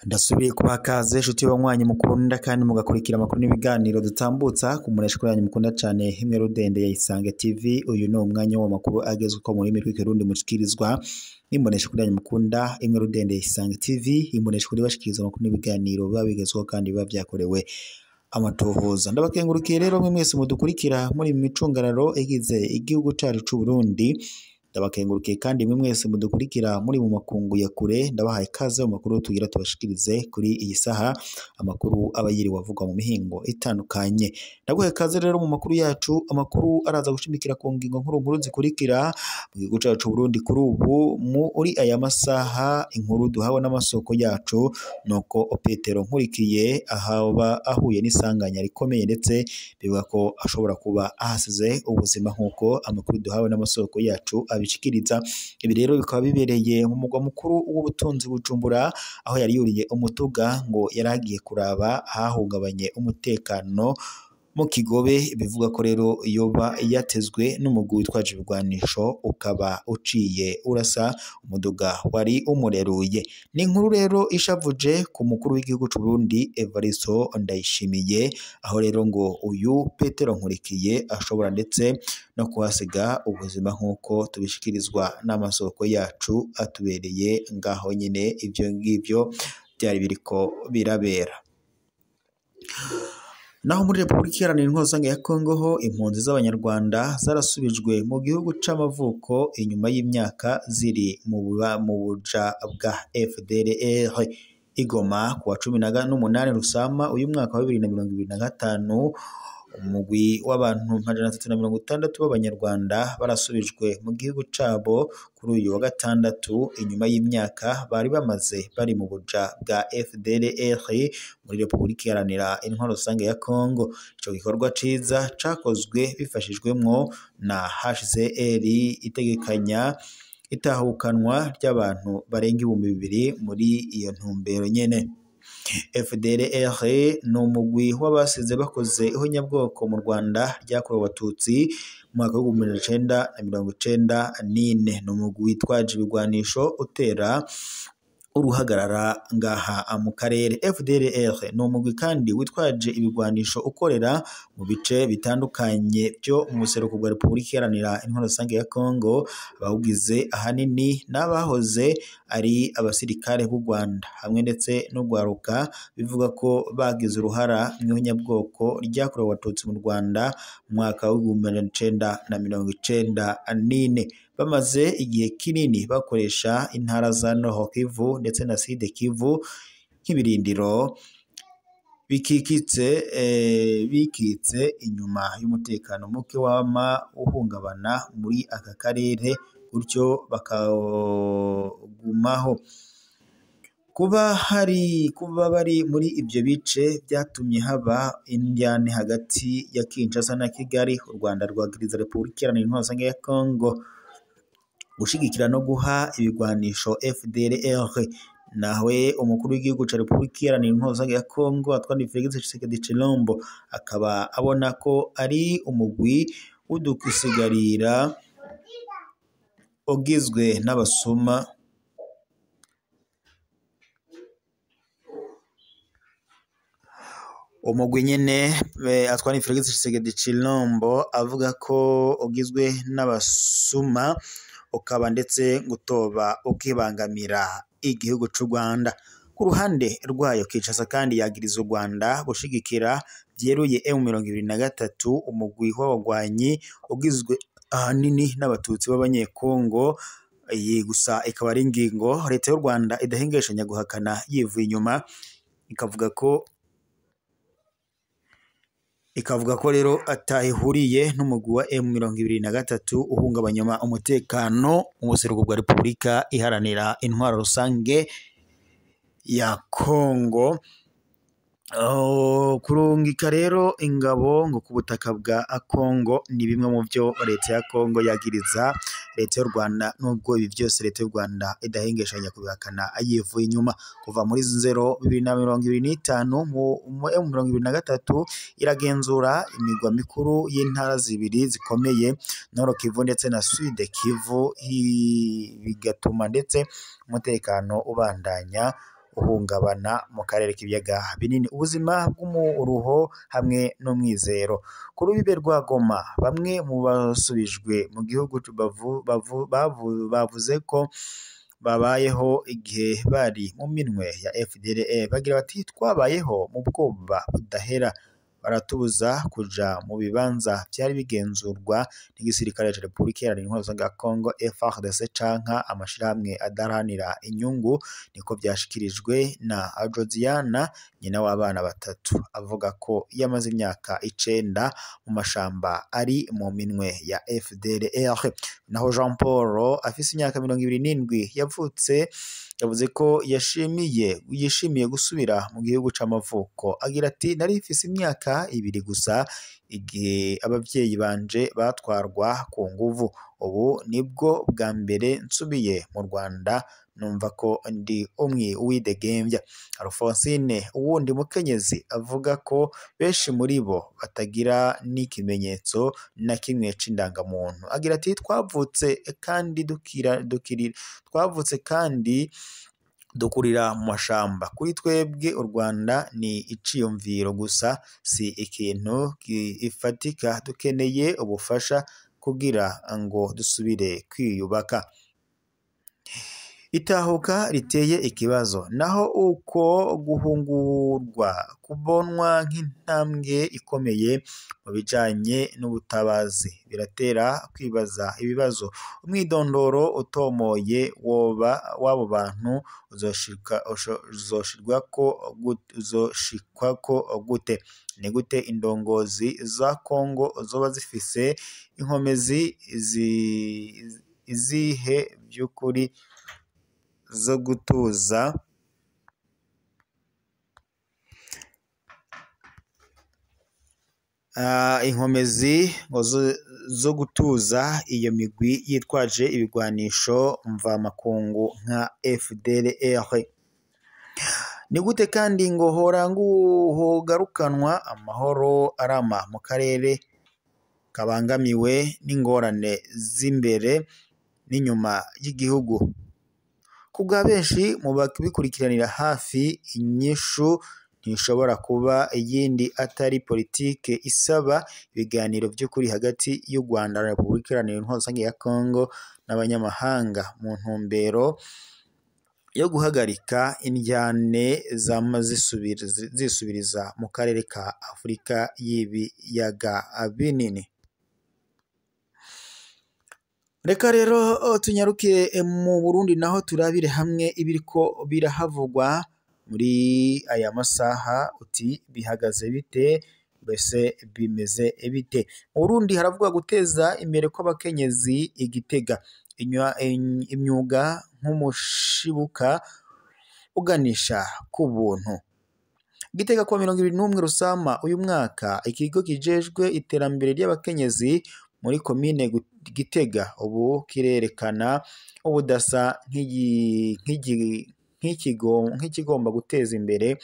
Ndasubiye kubakaze inshuti banywanyi mukunda kandi mugakurikira amakuru n'ibiganiro dutambutsa ku muresha kuri yanyu mukunda cyane himwe rudende ya Isange TV. Uyu ni umwanya w'amakuru agezwe ko muri rurimi rw'ikirundi mushikirizwa n'imbonesha kuri yanyu mukunda imwe rudende ya Isange TV, imbonesha kuri bashikiriza amakuru n'ibiganiro biba bigezweho kandi biba byakorewe amatohoza. Ndabakengurukiye rero mwe mwese mudukurikira muri micungararo igize igihugu cyacu cy'u Burundi. Ndabakengurukiye kandi mwe mwese mudukurikira muri mu makungu ya kure. Ndabahaye kaze mu makuru tugira tubashikirize kuri iyi saha, amakuru abayiri wavugwa mu mihingo itandukanye. Ndaguhaye kaze rero mu makuru yacu, amakuru araza gushimikira ku ngingo nkuru zikurikira mu gihugu cyacu cy'u Burundi kuri ubu muri aya masaha. Inkuru duhawe n'amasoko yacu nuko Petero Nkurikiye ahuye n'isanganya rikomeye ndetse bivuga ko ashobora kuba ahasize ubuzima nk'uko amakuru duhawe n'amasoko yacu abishikiriza. Ibi rero bikaba bibereye mu mugwa mukuru w'ubutunzi Bujumbura, aho yari yuriye umutuga ngo yaragiye kuraba ahahungabanye umutekano mu Kigobe. Bivuga ko rero yoba yatezwe n'umugwi witwaje ibigwanisho ukaba uciye urasa umuduga wari umureruye. Ni inkuru rero ishavuje ku mukuru w'igihugu cy'u Burundi Evariste Ndayishimiye, aho rero ngo uyu Petero Nkurikiye ashobora ndetse no kuhasiga ubuzima nk'uko tubishikirizwa n'amasoko yacu atubereye ngaho nyine. Ibyo ngibyo byari biriko birabera. Naho muri Repubulika Iharanira Intwaro ya Kongo ho impunzi z'Abanyarwanda zarasubijwe mu gihugu c'amavuko inyuma y'imyaka ziri mu buja bwa FDLR igoma kuwa 18 Rusama uyu mwaka wa 2025. Umugwi w'abantu 360 b'Abanyarwanda barasubijwe mu gihugu cabo kuri uyu wa gatandatu inyuma y'imyaka bari bamaze bari mu buja bwa FDLR muri Repubulika Iharanira Intwaro ya Kongo. Ico gikorwa ciza cakozwe bifashijwemwo na HCR itegekanya itahukanwa ry'abantu barenga 2000 muri iyo ntumbero nyene. FDLR ni umugwi w'abasize bakoze ihonyabwoko mu Rwanda ryakorewe Abatutsi mu mwaka wa 1994. Ni umugwi witwaje ibigwanisho utera uruhagarara ngaha mu karere. FDLR ni umugwi kandi witwaje ibigwanisho ukorera mu bice bitandukanye byo mu buseruko bwa Repubulika Iharanira Intwaro ya Kongo. Abawugize ahanini n'abahoze ari abasirikare b'u Rwanda hamwe ndetse n'ugwaruka. Bivuga ko bagize uruhara mu ihonyabwoko ryakorewe Abatutsi mu Rwanda mu mwaka wa 1994. Bamaze igihe kinini bakoresha intara za Nord Kivu ndetse na Sud Kivu nk'ibirindiro bikitse inyuma y'umutekano muke wama uhungabana muri aka karere, gutyo bakagumaho. Kuba bari muri ibyo bice byatumye haba indyane hagati ya Kinshasa na Kigali. U Rwanda rwagiriza Repubulika Iharanira Intwaro ya Kongo gushigikira no guha ibigwanisho FDLR. Nawe umukuru w'igihugu cya Repubulika Iharanira Intwaro ya Kongo Antoine Félix Tshisekedi Tshilombo akaba abona ko ari umugwi w'udukwisigarira ugizwe n'abasuma umugwi nyene. Antoine Félix Tshisekedi Tshilombo avuga ko ugizwe n'abasuma ukaba ndetse gutoba ukibangamira igihugu cy'u Rwanda. Ku ruhande rwayo Kinshasa kandi yagiriza u Rwanda gushigikira byeruye M23, umugwi w'abagwanyi ugizwe ahanini n'abatutsi b'abanyekongo. Iyi gusa ikaba ari ingingo leta y'u Rwanda idahengeshanya guhakana yivuye inyuma, ikavuga ko rero atahihuriye n'umugwi wa M23 uhungabanya umutekano mu buseruko bwa Repubulika Iharanira Intwaro Rusange ya Kongo. kurungika rero ingabo ngo ku butaka bwa Kongo ni bimwe mu byo leta ya Kongo yagiriza leta y'u Rwanda, nubwo ibi byose leta y'u Rwanda idahengeshanya kubihakana yivuye inyuma. Kuva muri 2025 mu M23 iragenzura imigwa mikuru y'intara zibiri zikomeye Nord Kivu ndetse na Sud Kivu, bigatuma ndetse umutekano ubandanya uhungabana mu karere k'ibiyaga binini. Ubuzima bw'umuruho hamwe n'umwizero ku rubibe rwa Goma, bamwe mu basubijwe mu gihugu bavuze ko babayeho igihe bari mu minwe ya FDLR, bagira bati twabayeho mu bwoba budahera, baratubuza kuja mu bibanza byari bigenzurwa n'igisirikare cya Repubulika Iharanira Demokarasi ya Kongo FARDC canka amashirahamwe adaharanira inyungu. Niko byashikirijwe na Josiana, nyina w'abana batatu, avuga ko yamaze imyaka 9 mu mashamba ari mu minwe ya FDLR. Naho Jean Paul afise imyaka 27 yavutse, yavuze ko yishimiye gusubira mu gihugu c'amavuko. Agira ati nari mfise imyaka 2 gusa igihe abavyeyi banje batwarwa ku nguvu, ubu nibwo bwa mbere nsubiye mu Rwanda, numva ko ndi umwe widegembya. Alphonsine uwundi mukenyezi avuga ko benshi muri bo batagira n'ikimenyetso na kimwe c'indangamuntu. Agira ati twavutse kandi dukurira mu mashamba, kuri twebwe u Rwanda ni iciyumviro gusa, si ikintu gifatika, dukeneye ubufasha kugira ngo dusubire kwiyubaka. Itahuka riteye ikibazo, naho uko guhungurwa kubonwa nk'intambwe ikomeye mu bijanye n'ubutabazi, biratera kwibaza ibibazo. Umwidondoro utomoye w'abo bantu uzoshikwako gute? Ni gute indongozi za Kongo zoba zifise inkomezi izihe by'ukuri zo gutuza inkomezi zo gutuza iyo migwi yitwaje ibigwanisho mvamakungu nka FDLR? Ni gute kandi ngo hogarukanwa amahoro arama mu karere kabangamiwe n'ingorane z'imbere n'inyuma y'igihugu? Kubwa benshi mu bakibikurikiranira hafi, inyishu ntishobora kuba iyindi atari politike isaba ibiganiro by'ukuri hagati y'u Rwanda na Repubulika Iharanira Demokarasi ya Kongo n'abanyamahanga, mu ntumbero yo guhagarika indyane zama zisubiriza mu karere ka Afurika y'ibiyaga binini. Reka rero tunyaruke mu Burundi, naho turabire hamwe ibiriko birahavugwa muri aya masaha. Uti bihagaze bite? Mbese bimeze bite? Mu Burundi haravugwa guteza imbere kw'abakenyezi Igitega, imyuga nk'umushibuka uganisha ku buntu. Gitega kwa 21 Rusama uyu mwaka, ikigo kijejwe iterambere ry'abakenyezi muri komine Gitega ubu kirerekana ubudasa nk'ikigomba guteza imbere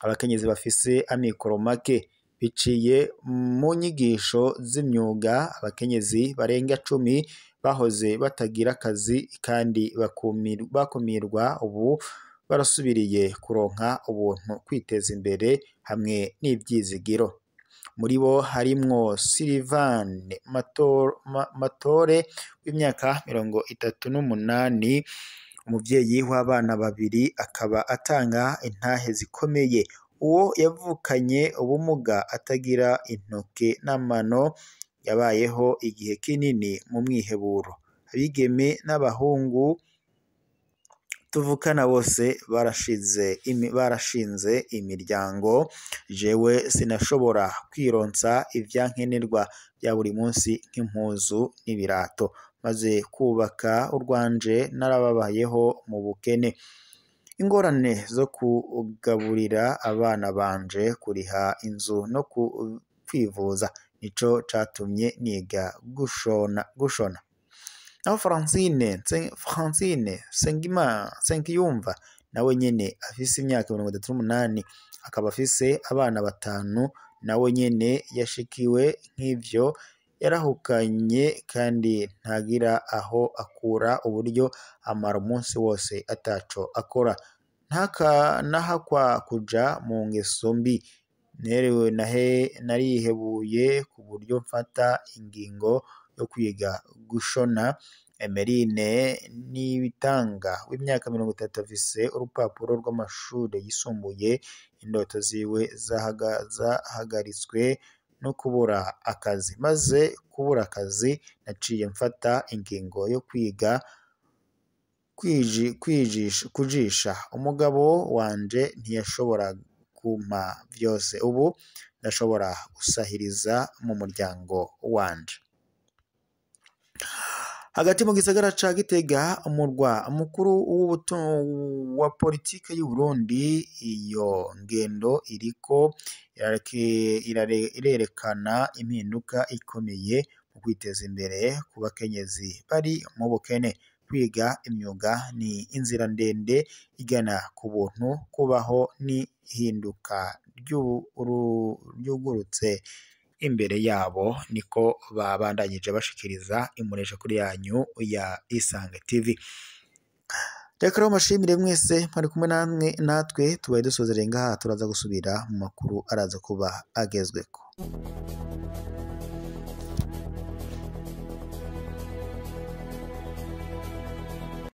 abakenyezi bafise amikoro make. Biciye mu nyigisho z'imyuga, abakenyezi barenga 10 bahoze batagira akazi kandi bakumirwa, ubu barasubiriye kuronka ubuntu, kwiteza imbere hamwe n'ibyizigiro. Muri bo harimwo Sylvain Matore w'imyaka 38, umuvyeyi w'abana 2, akaba atanga intahe zikomeye. Uwo yavukanye ubumuga, atagira intoke n'amano, yabayeho igihe kinini mu mwiheburo. Abigeme n'abahungu tuvukana bose barashinze imiryango. Jewe sinashobora kwironsa ivyankenerwa bya buri munsi nk'impuzu n'ibirato, maze kubaka urwanje narababayeho mu bukene. ingorane zo kugaburira abana banje, kuriha inzu no kwivuza nico catumye niga gushona. Naho Francine Sengiyumva nawe nyene afise imyaka 38 akaba afise abana 5 nawe nyene yashikiwe nk'ivyo, yarahukanye kandi ntagira aho akura uburyo amara umunsi wose ataco akora, nahakwa kuja mu ngeso mbi. Narihebuye ku buryo mfata ingingo yo kwiga gushona. Emeline Nibitanga w'imyaka 30 afise urupapuro rw'amashure yisumbuye, indoto ziwe zahagaritswe no kubura akazi. Maze kubura akazi naciye mfata ingingo yo kujisha. Umugabo wanje ntiyashobora kumpa vyose, ubu ndashobora gusahiriza mu muryango wanje. Hagati mu gisagara ca Gitega, umurwa mukuru wa politike y'u Burundi, iyo ngendo iriko irerekana impinduka ikomeye mu kwiteza imbere ku bakenyezi bari mu bukene. Kwiga imyuga ni inzira ndende igana ku buntu, kubaho n'ihinduka ryugurutse imbere yabo, niko babandanyije bashikiriza imuresha kuri yanyu ya Isange TV. Reka rero mashimire mwese mwari kumwe natwe, tubaye dusozereye ngaha, turaza gusubira mu makuru araza kuba agezweko.